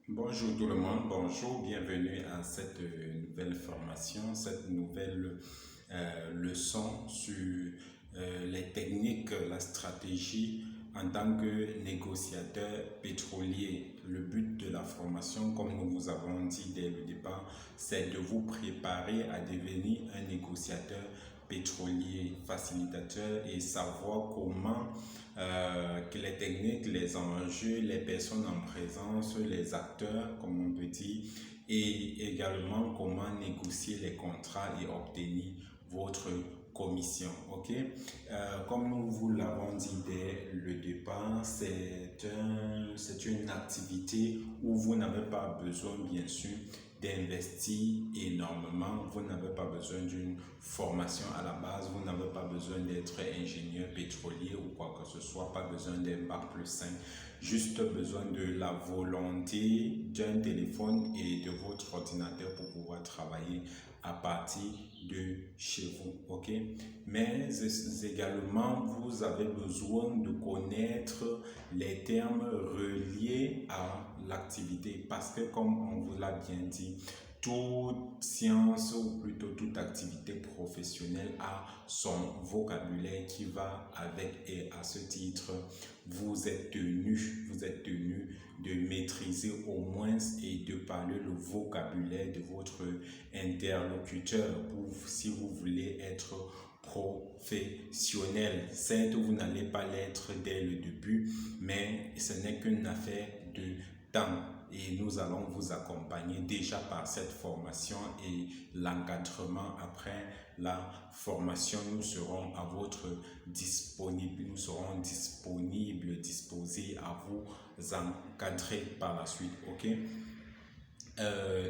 Bonjour tout le monde, bonjour, bienvenue à cette nouvelle formation, cette nouvelle leçon sur les techniques, la stratégie en tant que négociateur pétrolier. Le but de la formation, comme nous vous avons dit dès le départ, c'est de vous préparer à devenir un négociateur pétrolier, facilitateur et savoir comment que les techniques, les enjeux, les personnes en présence, les acteurs, comme on peut dire, et également comment négocier les contrats et obtenir votre commission. Ok, comme nous vous l'avons dit dès le départ, c'est une activité où vous n'avez pas besoin, bien sûr, d'investir énormément. Vous n'avez pas besoin d'une formation à la base, vous n'avez pas besoin d'être ingénieur pétrolier ou quoi que ce soit, pas besoin d'un bac+5, juste besoin de la volonté d'un téléphone et de votre ordinateur pour pouvoir travailler à partir de chez vous, ok? Mais également, vous avez besoin de connaître les termes reliés à l'activité parce que, comme on vous l'a bien dit, toute science ou plutôt toute activité professionnelle a son vocabulaire qui va avec, et à ce titre, vous êtes tenu de maîtriser au moins et de parler le vocabulaire de votre interlocuteur pour, si vous voulez être professionnel. Certes, vous n'allez pas l'être dès le début, mais ce n'est qu'une affaire de temps. Et nous allons vous accompagner déjà par cette formation et l'encadrement après la formation. Nous serons à votre disponible, nous serons disponibles, disposés à vous encadrer par la suite, ok?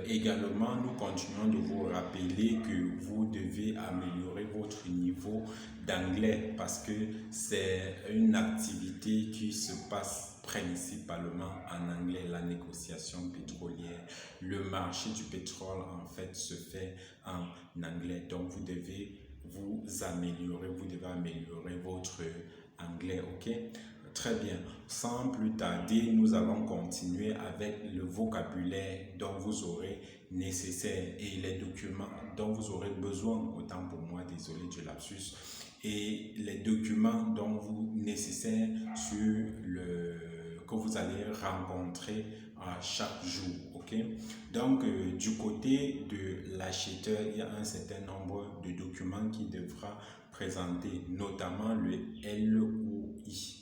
Également, nous continuons de vous rappeler que vous devez améliorer votre niveau d'anglais parce que c'est une activité qui se passe principalement en anglais, la négociation pétrolière. Le marché du pétrole, en fait, se fait en anglais. Donc, vous devez vous devez améliorer votre anglais, ok? Très bien. Sans plus tarder, nous allons continuer avec le vocabulaire dont vous aurez nécessaire et les documents dont vous aurez besoin, autant pour moi, désolé du lapsus, et les documents dont vous nécessaires que vous allez rencontrer à chaque jour. Ok? Donc, du côté de l'acheteur, il y a un certain nombre de documents qu'il devra présenter, notamment le LOI.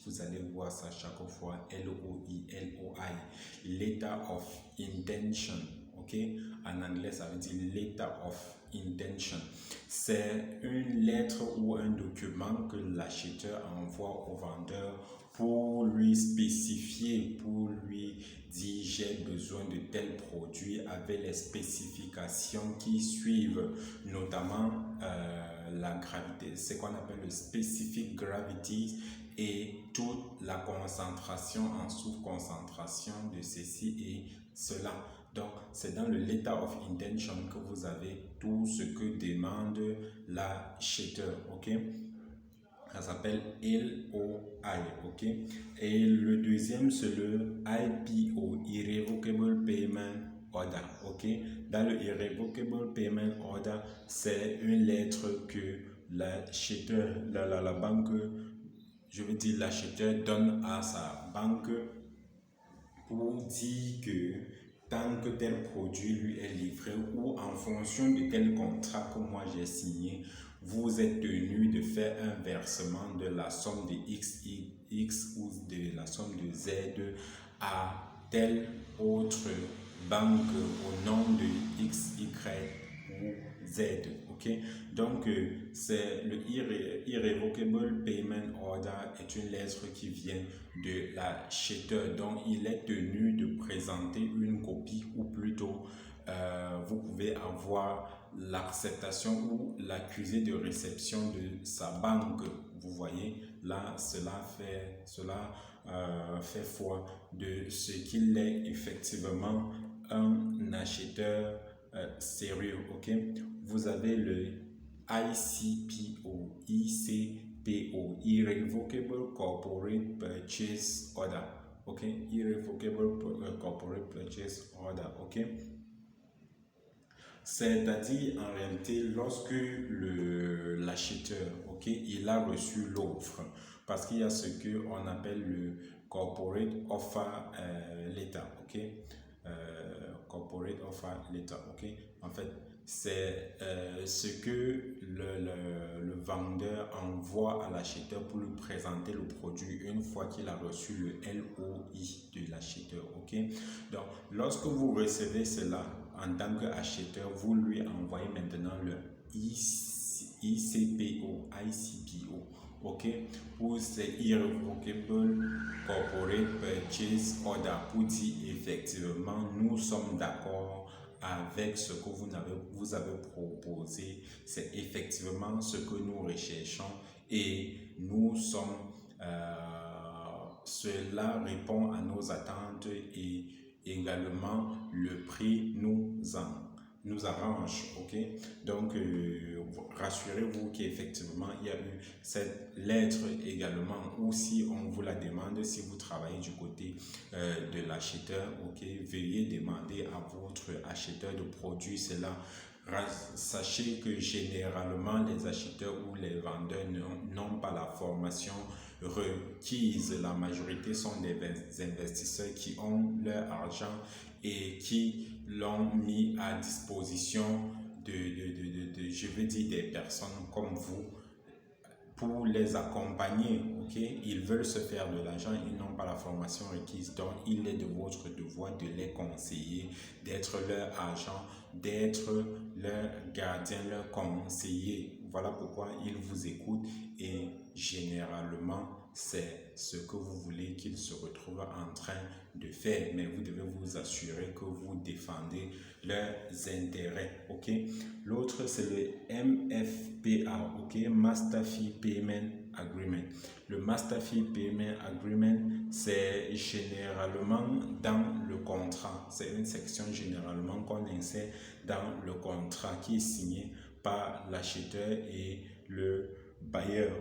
Vous allez voir ça chaque fois, LOI, Letter of Intention. Ok? En anglais, ça veut dire Letter of Intention. C'est une lettre ou un document que l'acheteur envoie au vendeur pour lui spécifier, pour lui dire j'ai besoin de tel produit avec les spécifications qui suivent, notamment la gravité, ce qu'on appelle le specific gravity et toute la concentration en sous-concentration de ceci et cela. Donc, c'est dans le Letter of Intention que vous avez tout ce que demande l'acheteur, ok? Ça s'appelle LOI, ok? Et le deuxième, c'est le IPO, Irrevocable Payment Order, ok? Dans le Irrevocable Payment Order, c'est une lettre que l'acheteur, la banque, je veux dire l'acheteur donne à sa banque pour dire que tant que tel produit lui est livré ou en fonction de quel contrat que moi j'ai signé, vous êtes tenu de faire un versement de la somme de X ou de la somme de Z à telle autre banque au nom de X, Y ou Z. Ok? Donc, c'est le Irrevocable Payment Order est une lettre qui vient de l'acheteur. Donc, il est tenu de présenter une copie ou plutôt, vous pouvez avoir l'acceptation ou l'accusé de réception de sa banque. Vous voyez, là, cela fait foi de ce qu'il est effectivement un acheteur sérieux, ok? Vous avez le ICPO, Irrevocable Corporate Purchase Order, ok, irrevocable corporate purchase order, ok. C'est-à-dire, en réalité, lorsque l'acheteur, ok, il a reçu l'offre, parce qu'il y a ce qu'on appelle le corporate offer letter, ok, corporate offer letter, ok. En fait, c'est ce que le vendeur envoie à l'acheteur pour lui présenter le produit une fois qu'il a reçu le LOI de l'acheteur, ok. Donc, lorsque vous recevez cela en tant qu'acheteur, vous lui envoyez maintenant le ICPO, ok, pour ces Irrevocable Corporate Purchase Order, pour dire effectivement, nous sommes d'accord avec ce que vous avez proposé, c'est effectivement ce que nous recherchons et nous sommes, cela répond à nos attentes et également le prix nous arrange, ok. Donc rassurez-vous qu'effectivement il y a eu cette lettre également, ou si on vous la demande, si vous travaillez du côté de l'acheteur, ok, veuillez demander à votre acheteur de produire cela. Sachez que généralement les acheteurs ou les vendeurs n'ont pas la formation requise. La majorité sont des investisseurs qui ont leur argent et qui l'ont mis à disposition je veux dire, des personnes comme vous pour les accompagner, ok. Ils veulent se faire de l'argent, ils n'ont pas la formation requise, donc il est de votre devoir de les conseiller, d'être leur agent, d'être leur gardien, leur conseiller. Voilà pourquoi ils vous écoutent et généralement c'est ce que vous voulez qu'ils se retrouvent en train de faire, mais vous devez vous assurer que vous défendez leurs intérêts, ok. L'autre c'est le MFPA, ok, Master Fee Payment Agreement. Le Master Fee Payment Agreement, c'est généralement dans le contrat, c'est une section généralement qu'on insère dans le contrat qui est signé par l'acheteur et le bailleur,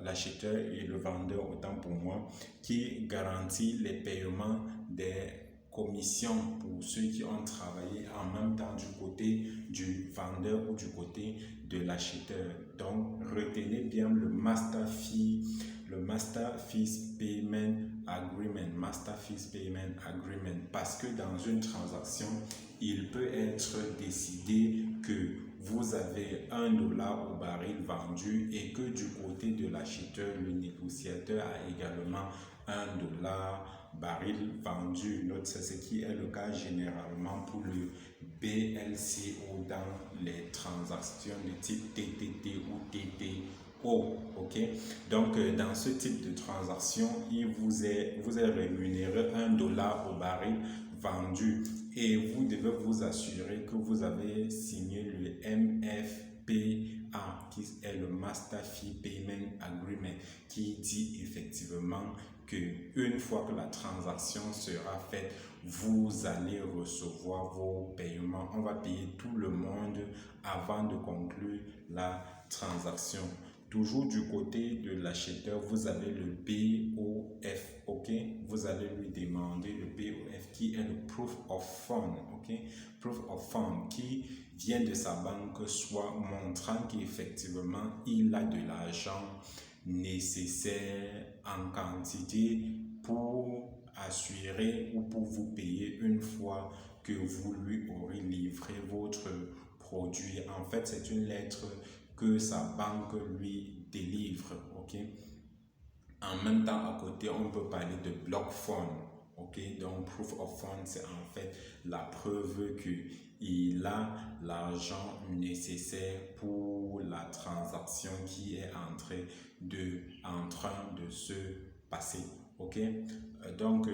l'acheteur et le vendeur, autant pour moi, qui garantit les paiements des commissions pour ceux qui ont travaillé en même temps du côté du vendeur ou du côté de l'acheteur. Donc, retenez bien le Master Fees Payment Agreement, parce que dans une transaction, il peut être décidé que vous avez $1 au baril vendu et que du côté de l'acheteur, le négociateur a également $1 baril vendu. C'est ce qui est le cas généralement pour le BLCO dans les transactions de type TTT ou TTO. Ok, donc dans ce type de transaction, vous est rémunéré $1 au baril vendu et vous devez vous assurer que vous avez signé le MFPA, qui est le Master Fee Payment Agreement, qui dit effectivement que une fois que la transaction sera faite, vous allez recevoir vos paiements. On va payer tout le monde avant de conclure la transaction. Toujours du côté de l'acheteur, vous avez le POF, ok? Vous allez lui demander le POF qui est le Proof of Fund, ok? Proof of Fund qui vient de sa banque, soit montrant qu'effectivement il a de l'argent nécessaire en quantité pour assurer ou pour vous payer une fois que vous lui aurez livré votre produit. En fait, c'est une lettre que sa banque lui délivre, ok. En même temps, à côté, on peut parler de block fund, ok. Donc, proof of fund, c'est en fait la preuve qu'il a l'argent nécessaire pour la transaction qui est en train de se passer, ok. Donc,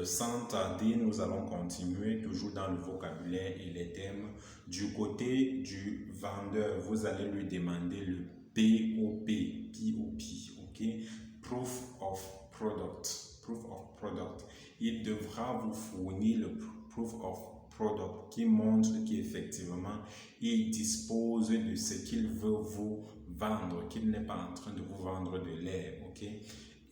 sans tarder, nous allons continuer toujours dans le vocabulaire et les thèmes. Du côté du vendeur, vous allez lui demander le POP, ok, Proof of Product. Il devra vous fournir le Proof of Product qui montre qu'effectivement, il dispose de ce qu'il veut vous vendre, qu'il n'est pas en train de vous vendre de l'air, ok.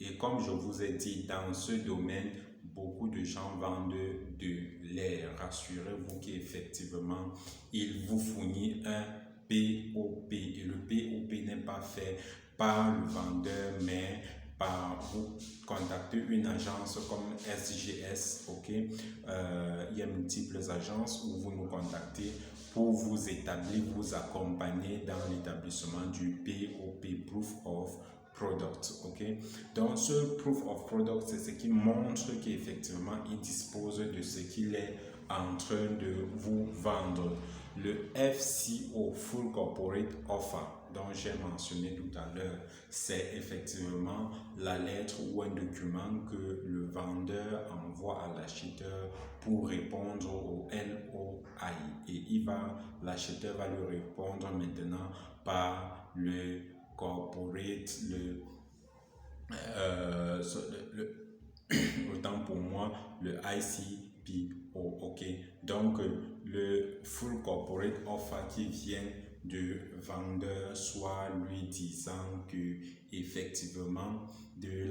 Et comme je vous ai dit, dans ce domaine, beaucoup de gens vendent de l'air. Rassurez-vous qu'effectivement, il vous fournit un POP. Et le POP n'est pas fait par le vendeur, mais par vous contacter une agence comme SGS, ok? Il y a multiples agences où vous nous contactez pour vous établir, vous accompagner dans l'établissement du POP, Proof of Product, ok? Donc, ce Proof of Product, c'est ce qui montre qu'effectivement, il dispose de ce qu'il est en train de vous vendre. Le FCO, Full Corporate Offer, dont j'ai mentionné tout à l'heure, c'est effectivement la lettre ou un document que le vendeur envoie à l'acheteur pour répondre au LOI. Et l'acheteur va lui répondre maintenant par le corporate, autant pour moi, le ICPO, ok. Donc, le full corporate offer qui vient de vendeur, soit lui disant que effectivement du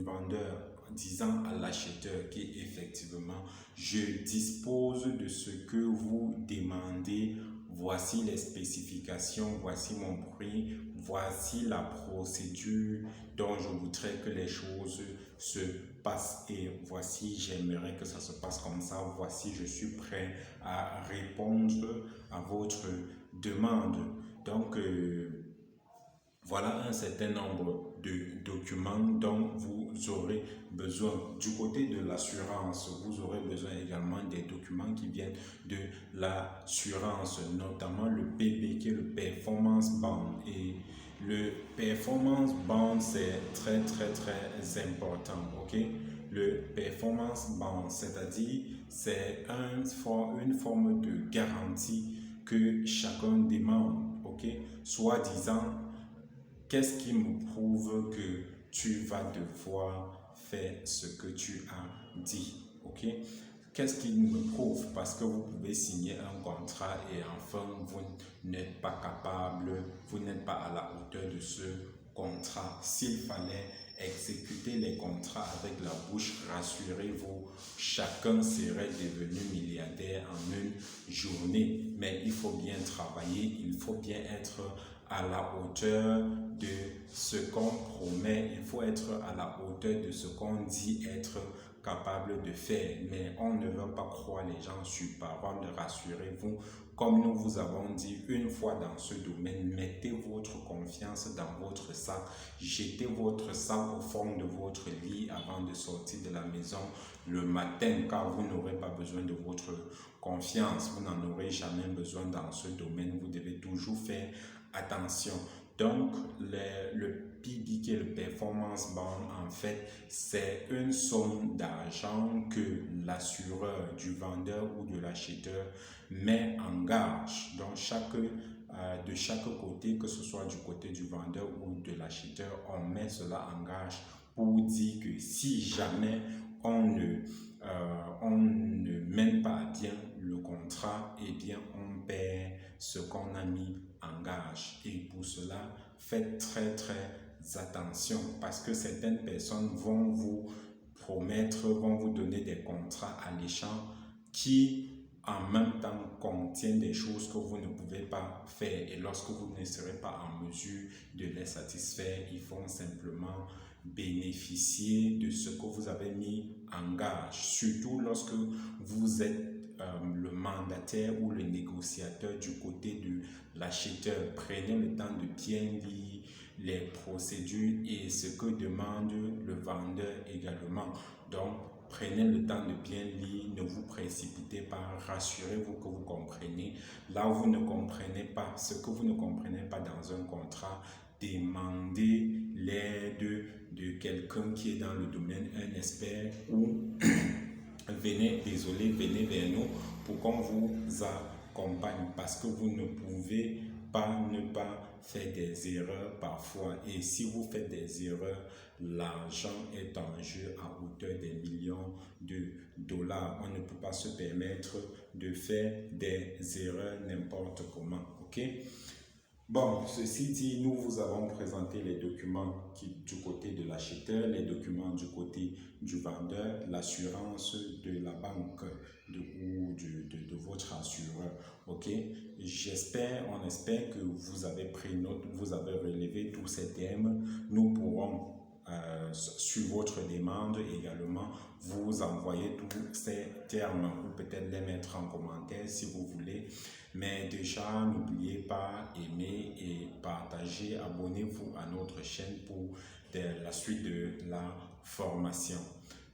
vendeur disant à l'acheteur qu'effectivement je dispose de ce que vous demandez, voici les spécifications, voici mon prix, voici la procédure dont je voudrais que les choses se passent et voici j'aimerais que ça se passe comme ça, voici je suis prêt à répondre à votre demande. Donc voilà un certain nombre de documents dont vous aurez besoin. Du côté de l'assurance, vous aurez besoin également des documents qui viennent de l'assurance, notamment le PB qui est le Performance Bond. Et le Performance Bond, c'est très important, ok? Le Performance Bond, c'est-à-dire c'est une forme de garantie que chacun demande, ok? Soit disant, qu'est-ce qui me prouve que tu vas devoir faire ce que tu as dit, ok? Qu'est-ce qui me prouve? Parce que vous pouvez signer un contrat et enfin vous n'êtes pas capable, vous n'êtes pas à la hauteur de ce contrat. S'il fallait exécuter les contrats avec la bouche, rassurez-vous, chacun serait devenu milliardaire en une journée. Mais il faut bien travailler, il faut bien être à la hauteur de ce qu'on promet, il faut être à la hauteur de ce qu'on dit être capable de faire. Mais on ne veut pas croire les gens sur parole, rassurez-vous. Comme nous vous avons dit une fois dans ce domaine, mettez votre confiance dans votre sac, jetez votre sac au fond de votre lit avant de sortir de la maison le matin, car vous n'aurez pas besoin de votre confiance, vous n'en aurez jamais besoin dans ce domaine, vous devez toujours faire attention. Donc, le PB, qui est le Performance Bond, en fait, c'est une somme d'argent que l'assureur du vendeur ou de l'acheteur met en gage. Donc, de chaque côté, que ce soit du côté du vendeur ou de l'acheteur, on met cela en gage pour dire que si jamais on ne mène pas à bien le contrat, eh bien, on perd ce qu'on a mis en gage. Et pour cela, faites très attention parce que certaines personnes vont vous promettre, vont vous donner des contrats alléchants qui en même temps contiennent des choses que vous ne pouvez pas faire et lorsque vous ne serez pas en mesure de les satisfaire, ils vont simplement bénéficier de ce que vous avez mis en gage, surtout lorsque vous êtes le mandataire ou le négociateur du côté de l'acheteur. Prenez le temps de bien lire les procédures et ce que demande le vendeur également. Donc, prenez le temps de bien lire, ne vous précipitez pas, rassurez-vous que vous comprenez. Là où vous ne comprenez pas, ce que vous ne comprenez pas dans un contrat, demandez l'aide de quelqu'un qui est dans le domaine, un expert, ou venez vers nous pour qu'on vous accompagne parce que vous ne pouvez pas ne pas faire des erreurs parfois. Et si vous faites des erreurs, l'argent est en jeu à hauteur des millions de dollars. On ne peut pas se permettre de faire des erreurs n'importe comment. Ok? Bon, ceci dit, nous vous avons présenté les documents du côté de l'acheteur, les documents du côté du vendeur, l'assurance de la banque ou de votre assureur. Ok? On espère que vous avez pris note, vous avez relevé tous ces thèmes. Nous pourrons, sur votre demande également, vous envoyer tous ces termes ou peut-être les mettre en commentaire si vous voulez. Mais déjà, n'oubliez pas, aimer et partager, abonnez-vous à notre chaîne pour la suite de la formation.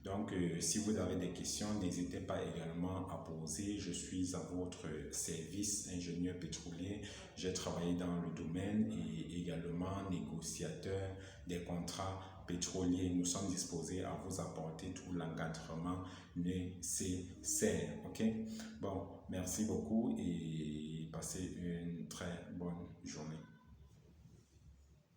Donc, si vous avez des questions, n'hésitez pas également à poser. Je suis à votre service, ingénieur pétrolier. J'ai travaillé dans le domaine et également négociateur des contrats pétroliers. Nous sommes disposés à vous apporter tout l'encadrement nécessaire. OK? Bon, merci beaucoup et passez une très bonne journée.